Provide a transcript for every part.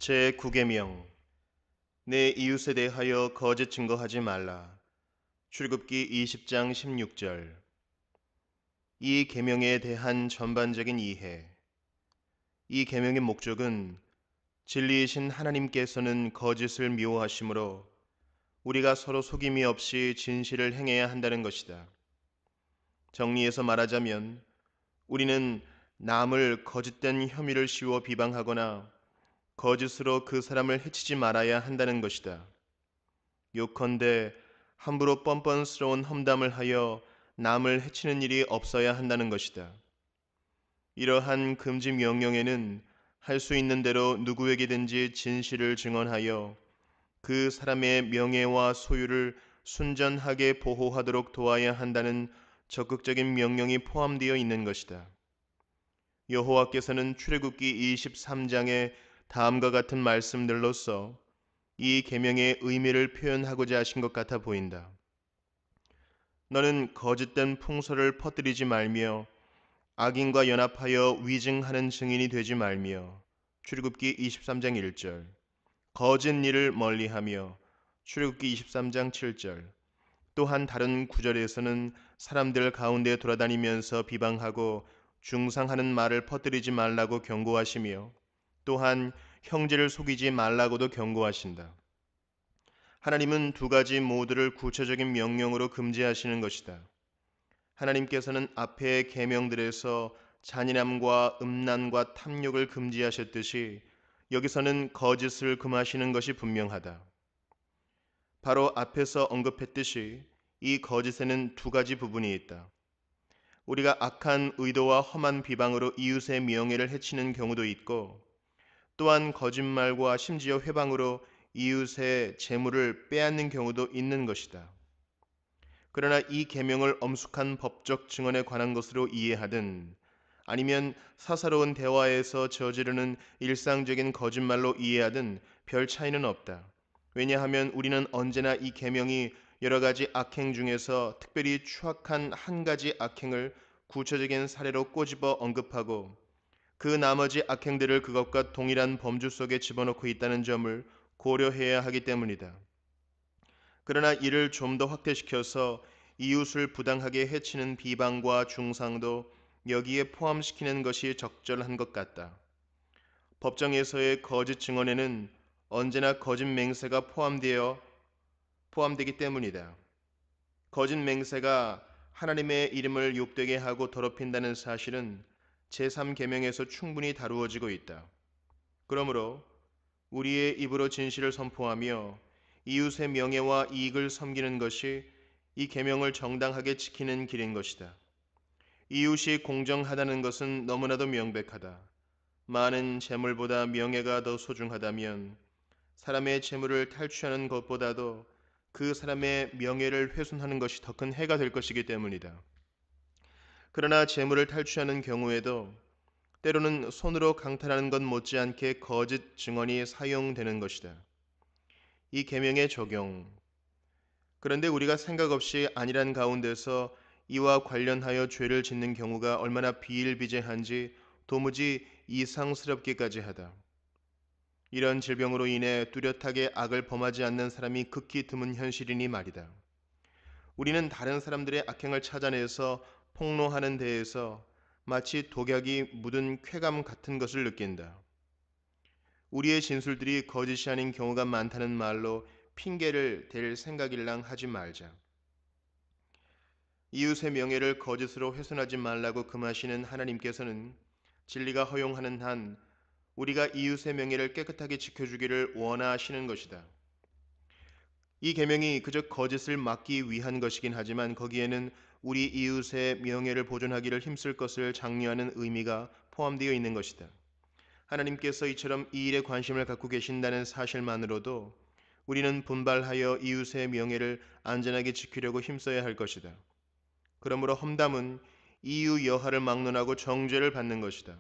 제9계명 내 이웃에 대하여 거짓 증거하지 말라. 출애굽기 20장 16절. 이 계명에 대한 전반적인 이해. 이 계명의 목적은 진리이신 하나님께서는 거짓을 미워하시므로 우리가 서로 속임이 없이 진실을 행해야 한다는 것이다. 정리해서 말하자면 우리는 남을 거짓된 혐의를 씌워 비방하거나 거짓으로 그 사람을 해치지 말아야 한다는 것이다. 요컨대 함부로 뻔뻔스러운 험담을 하여 남을 해치는 일이 없어야 한다는 것이다. 이러한 금지 명령에는 할 수 있는 대로 누구에게든지 진실을 증언하여 그 사람의 명예와 소유를 순전하게 보호하도록 도와야 한다는 적극적인 명령이 포함되어 있는 것이다. 여호와께서는 출애굽기 23장에 다음과 같은 말씀들로서 이 계명의 의미를 표현하고자 하신 것 같아 보인다. 너는 거짓된 풍설을 퍼뜨리지 말며 악인과 연합하여 위증하는 증인이 되지 말며 출애굽기 23장 1절. 거짓 일을 멀리하며 출애굽기 23장 7절. 또한 다른 구절에서는 사람들 가운데 돌아다니면서 비방하고 중상하는 말을 퍼뜨리지 말라고 경고하시며 또한 형제를 속이지 말라고도 경고하신다. 하나님은 두 가지 모두를 구체적인 명령으로 금지하시는 것이다. 하나님께서는 앞의 계명들에서 잔인함과 음란과 탐욕을 금지하셨듯이 여기서는 거짓을 금하시는 것이 분명하다. 바로 앞에서 언급했듯이 이 거짓에는 두 가지 부분이 있다. 우리가 악한 의도와 험한 비방으로 이웃의 명예를 해치는 경우도 있고 또한 거짓말과 심지어 회방으로 이웃의 재물을 빼앗는 경우도 있는 것이다. 그러나 이 계명을 엄숙한 법적 증언에 관한 것으로 이해하든 아니면 사사로운 대화에서 저지르는 일상적인 거짓말로 이해하든 별 차이는 없다. 왜냐하면 우리는 언제나 이 계명이 여러 가지 악행 중에서 특별히 추악한 한 가지 악행을 구체적인 사례로 꼬집어 언급하고 그 나머지 악행들을 그것과 동일한 범주 속에 집어넣고 있다는 점을 고려해야 하기 때문이다. 그러나 이를 좀 더 확대시켜서 이웃을 부당하게 해치는 비방과 중상도 여기에 포함시키는 것이 적절한 것 같다. 법정에서의 거짓 증언에는 언제나 거짓 맹세가 포함되기 때문이다. 거짓 맹세가 하나님의 이름을 욕되게 하고 더럽힌다는 사실은 제3계명에서 충분히 다루어지고 있다. 그러므로 우리의 입으로 진실을 선포하며 이웃의 명예와 이익을 섬기는 것이 이 계명을 정당하게 지키는 길인 것이다. 이웃이 공정하다는 것은 너무나도 명백하다. 많은 재물보다 명예가 더 소중하다면 사람의 재물을 탈취하는 것보다도 그 사람의 명예를 훼손하는 것이 더 큰 해가 될 것이기 때문이다. 그러나 재물을 탈취하는 경우에도 때로는 손으로 강탈하는 것 못지않게 거짓 증언이 사용되는 것이다. 이 계명의 적용. 그런데 우리가 생각 없이 안일한 가운데서 이와 관련하여 죄를 짓는 경우가 얼마나 비일비재한지 도무지 이상스럽기까지 하다. 이런 질병으로 인해 뚜렷하게 악을 범하지 않는 사람이 극히 드문 현실이니 말이다. 우리는 다른 사람들의 악행을 찾아내서 폭로하는 데에서 마치 독약이 묻은 쾌감 같은 것을 느낀다. 우리의 진술들이 거짓이 아닌 경우가 많다는 말로 핑계를 댈 생각일랑 하지 말자. 이웃의 명예를 거짓으로 훼손하지 말라고 금하시는 하나님께서는 진리가 허용하는 한 우리가 이웃의 명예를 깨끗하게 지켜주기를 원하시는 것이다. 이 계명이 그저 거짓을 막기 위한 것이긴 하지만 거기에는 우리 이웃의 명예를 보존하기를 힘쓸 것을 장려하는 의미가 포함되어 있는 것이다. 하나님께서 이처럼 이 일에 관심을 갖고 계신다는 사실만으로도 우리는 분발하여 이웃의 명예를 안전하게 지키려고 힘써야 할 것이다. 그러므로 험담은 이유 여하를 막론하고 정죄를 받는 것이다.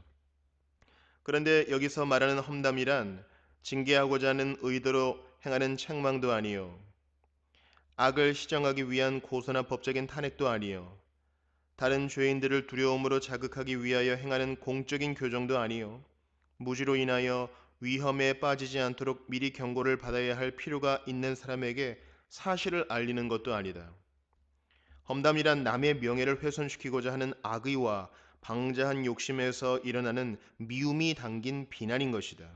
그런데 여기서 말하는 험담이란 징계하고자 하는 의도로 행하는 책망도 아니요 악을 시정하기 위한 고소나 법적인 탄핵도 아니요 다른 죄인들을 두려움으로 자극하기 위하여 행하는 공적인 교정도 아니요 무지로 인하여 위험에 빠지지 않도록 미리 경고를 받아야 할 필요가 있는 사람에게 사실을 알리는 것도 아니다. 험담이란 남의 명예를 훼손시키고자 하는 악의와 방자한 욕심에서 일어나는 미움이 담긴 비난인 것이다.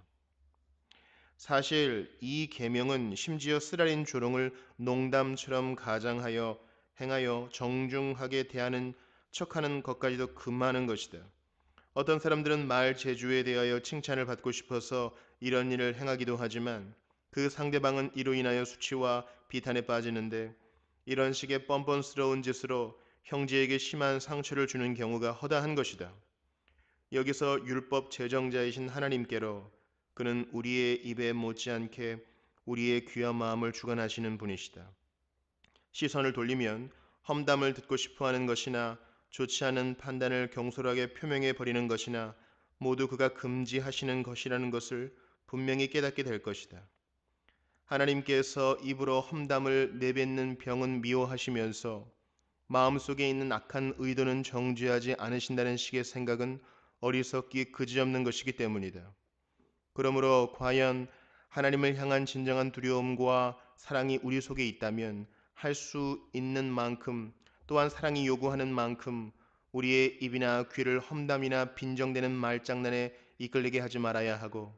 사실 이 계명은 심지어 쓰라린 조롱을 농담처럼 가장하여 행하여 정중하게 대하는 척하는 것까지도 금하는 것이다. 어떤 사람들은 말 재주에 대하여 칭찬을 받고 싶어서 이런 일을 행하기도 하지만 그 상대방은 이로 인하여 수치와 비탄에 빠지는데 이런 식의 뻔뻔스러운 짓으로 형제에게 심한 상처를 주는 경우가 허다한 것이다. 여기서 율법 제정자이신 하나님께로 그는 우리의 입에 못지않게 우리의 귀한 마음을 주관하시는 분이시다. 시선을 돌리면 험담을 듣고 싶어하는 것이나 좋지 않은 판단을 경솔하게 표명해 버리는 것이나 모두 그가 금지하시는 것이라는 것을 분명히 깨닫게 될 것이다. 하나님께서 입으로 험담을 내뱉는 병은 미워하시면서 마음속에 있는 악한 의도는 정죄하지 않으신다는 식의 생각은 어리석기 그지없는 것이기 때문이다. 그러므로 과연 하나님을 향한 진정한 두려움과 사랑이 우리 속에 있다면 할 수 있는 만큼 또한 사랑이 요구하는 만큼 우리의 입이나 귀를 험담이나 빈정대는 말장난에 이끌리게 하지 말아야 하고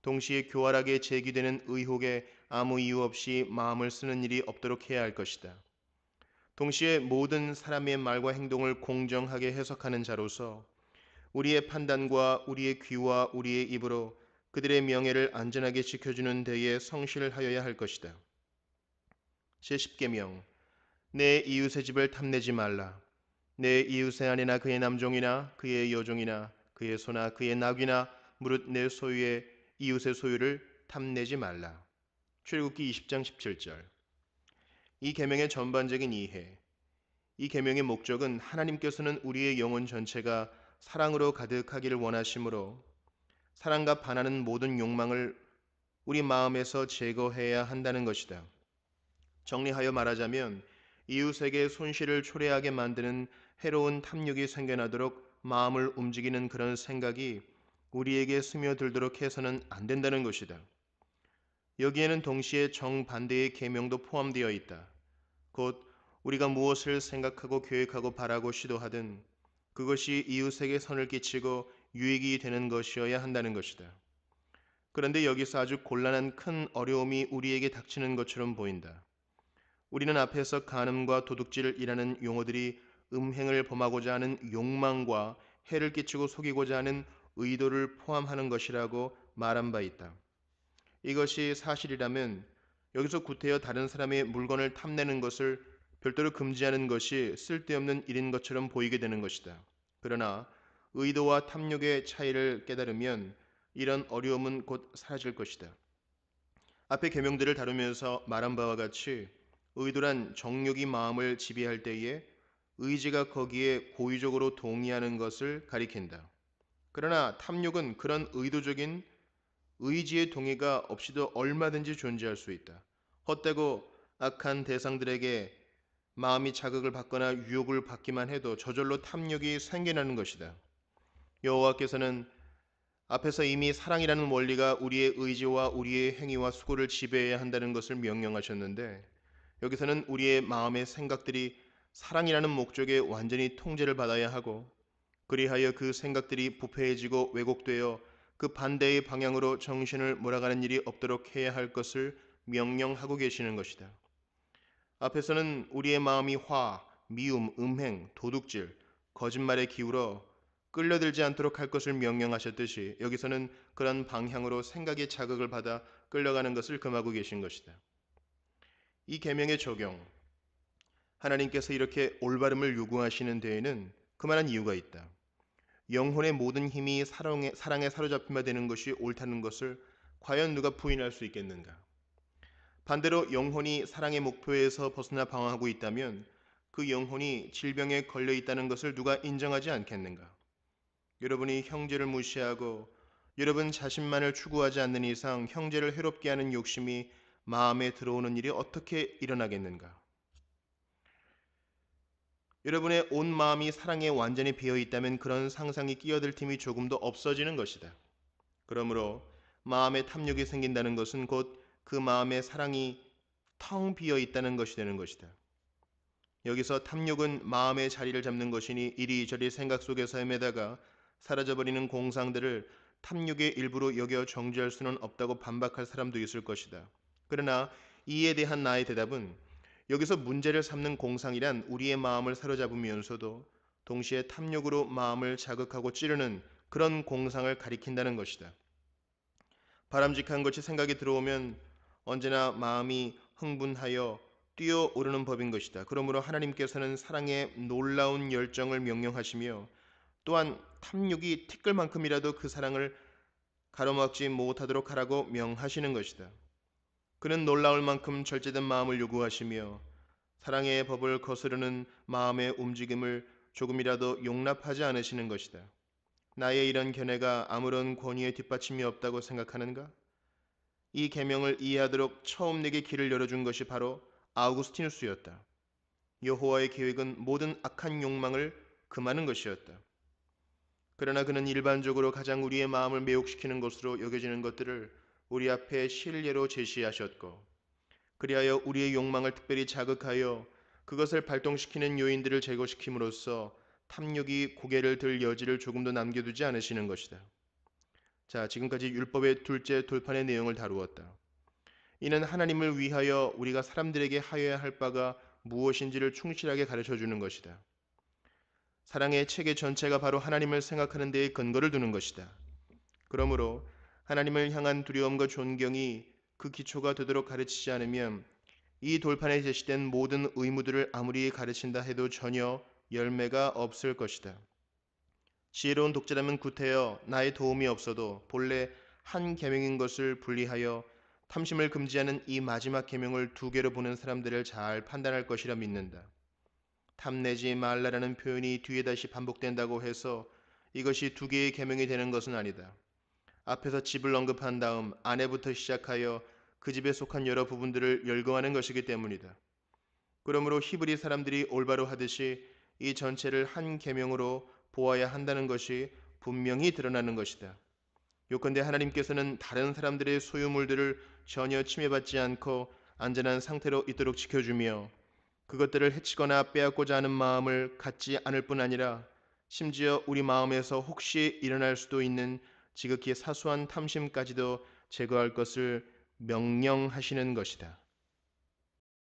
동시에 교활하게 제기되는 의혹에 아무 이유 없이 마음을 쓰는 일이 없도록 해야 할 것이다. 동시에 모든 사람의 말과 행동을 공정하게 해석하는 자로서 우리의 판단과 우리의 귀와 우리의 입으로 그들의 명예를 안전하게 지켜주는 데에 성실하여야 할 것이다. 제10계명 내 이웃의 집을 탐내지 말라. 내 이웃의 아내나 그의 남종이나 그의 여종이나 그의 소나 그의 낙이나 무릇 내 소유의 이웃의 소유를 탐내지 말라. 출애굽기 20장 17절. 이 계명의 전반적인 이해. 이 계명의 목적은 하나님께서는 우리의 영혼 전체가 사랑으로 가득하기를 원하시므로 사랑과 반하는 모든 욕망을 우리 마음에서 제거해야 한다는 것이다. 정리하여 말하자면 이웃에게 손실을 초래하게 만드는 해로운 탐욕이 생겨나도록 마음을 움직이는 그런 생각이 우리에게 스며들도록 해서는 안 된다는 것이다. 여기에는 동시에 정반대의 계명도 포함되어 있다. 곧 우리가 무엇을 생각하고 계획하고 바라고 시도하든 그것이 이웃에게 선을 끼치고 유익이 되는 것이어야 한다는 것이다. 그런데 여기서 아주 곤란한 큰 어려움이 우리에게 닥치는 것처럼 보인다. 우리는 앞에서 간음과 도둑질이라는 용어들이 음행을 범하고자 하는 욕망과 해를 끼치고 속이고자 하는 의도를 포함하는 것이라고 말한 바 있다. 이것이 사실이라면 여기서 구태여 다른 사람의 물건을 탐내는 것을 별도로 금지하는 것이 쓸데없는 일인 것처럼 보이게 되는 것이다. 그러나 의도와 탐욕의 차이를 깨달으면 이런 어려움은 곧 사라질 것이다. 앞의 계명들을 다루면서 말한 바와 같이 의도란 정욕이 마음을 지배할 때에 의지가 거기에 고의적으로 동의하는 것을 가리킨다. 그러나 탐욕은 그런 의도적인 의지의 동의가 없이도 얼마든지 존재할 수 있다. 헛되고 악한 대상들에게 마음이 자극을 받거나 유혹을 받기만 해도 저절로 탐욕이 생겨나는 것이다. 여호와께서는 앞에서 이미 사랑이라는 원리가 우리의 의지와 우리의 행위와 수고를 지배해야 한다는 것을 명령하셨는데 여기서는 우리의 마음의 생각들이 사랑이라는 목적에 완전히 통제를 받아야 하고 그리하여 그 생각들이 부패해지고 왜곡되어 그 반대의 방향으로 정신을 몰아가는 일이 없도록 해야 할 것을 명령하고 계시는 것이다. 앞에서는 우리의 마음이 화, 미움, 음행, 도둑질, 거짓말에 기울어 끌려들지 않도록 할 것을 명령하셨듯이 여기서는 그런 방향으로 생각의 자극을 받아 끌려가는 것을 금하고 계신 것이다. 이 계명의 적용, 하나님께서 이렇게 올바름을 요구하시는 데에는 그만한 이유가 있다. 영혼의 모든 힘이 사랑에 사로잡히며 되는 것이 옳다는 것을 과연 누가 부인할 수 있겠는가? 반대로 영혼이 사랑의 목표에서 벗어나 방황하고 있다면 그 영혼이 질병에 걸려 있다는 것을 누가 인정하지 않겠는가? 여러분이 형제를 무시하고 여러분 자신만을 추구하지 않는 이상 형제를 해롭게 하는 욕심이 마음에 들어오는 일이 어떻게 일어나겠는가? 여러분의 온 마음이 사랑에 완전히 비어 있다면 그런 상상이 끼어들 틈이 조금도 없어지는 것이다. 그러므로 마음에 탐욕이 생긴다는 것은 곧 그 마음의 사랑이 텅 비어 있다는 것이 되는 것이다. 여기서 탐욕은 마음의 자리를 잡는 것이니 이리저리 생각 속에서 헤매다가 사라져버리는 공상들을 탐욕의 일부로 여겨 정죄할 수는 없다고 반박할 사람도 있을 것이다. 그러나 이에 대한 나의 대답은 여기서 문제를 삼는 공상이란 우리의 마음을 사로잡으면서도 동시에 탐욕으로 마음을 자극하고 찌르는 그런 공상을 가리킨다는 것이다. 바람직한 것이 생각이 들어오면 언제나 마음이 흥분하여 뛰어오르는 법인 것이다. 그러므로 하나님께서는 사랑의 놀라운 열정을 명령하시며 또한 탐욕이 티끌만큼이라도 그 사랑을 가로막지 못하도록 하라고 명하시는 것이다. 그는 놀라울 만큼 절제된 마음을 요구하시며 사랑의 법을 거스르는 마음의 움직임을 조금이라도 용납하지 않으시는 것이다. 나의 이런 견해가 아무런 권위의 뒷받침이 없다고 생각하는가? 이 계명을 이해하도록 처음 내게 길을 열어준 것이 바로 아우구스티누스였다. 여호와의 계획은 모든 악한 욕망을 금하는 것이었다. 그러나 그는 일반적으로 가장 우리의 마음을 매혹시키는 것으로 여겨지는 것들을 우리 앞에 실례로 제시하셨고, 그리하여 우리의 욕망을 특별히 자극하여 그것을 발동시키는 요인들을 제거시킴으로써 탐욕이 고개를 들 여지를 조금도 남겨두지 않으시는 것이다. 자, 지금까지 율법의 둘째 돌판의 내용을 다루었다. 이는 하나님을 위하여 우리가 사람들에게 하여야 할 바가 무엇인지를 충실하게 가르쳐 주는 것이다. 사랑의 체계 전체가 바로 하나님을 생각하는 데에 근거를 두는 것이다. 그러므로 하나님을 향한 두려움과 존경이 그 기초가 되도록 가르치지 않으면 이 돌판에 제시된 모든 의무들을 아무리 가르친다 해도 전혀 열매가 없을 것이다. 지혜로운 독자라면 구태여 나의 도움이 없어도 본래 한 계명인 것을 분리하여 탐심을 금지하는 이 마지막 계명을 두 개로 보는 사람들을 잘 판단할 것이라 믿는다. 탐내지 말라라는 표현이 뒤에 다시 반복된다고 해서 이것이 두 개의 계명이 되는 것은 아니다. 앞에서 집을 언급한 다음 아내부터 시작하여 그 집에 속한 여러 부분들을 열거하는 것이기 때문이다. 그러므로 히브리 사람들이 올바로 하듯이 이 전체를 한 계명으로 보아야 한다는 것이 분명히 드러나는 것이다. 요컨대 하나님께서는 다른 사람들의 소유물들을 전혀 침해받지 않고 안전한 상태로 있도록 지켜주며 그것들을 해치거나 빼앗고자 하는 마음을 갖지 않을 뿐 아니라 심지어 우리 마음에서 혹시 일어날 수도 있는 지극히 사소한 탐심까지도 제거할 것을 명령하시는 것이다.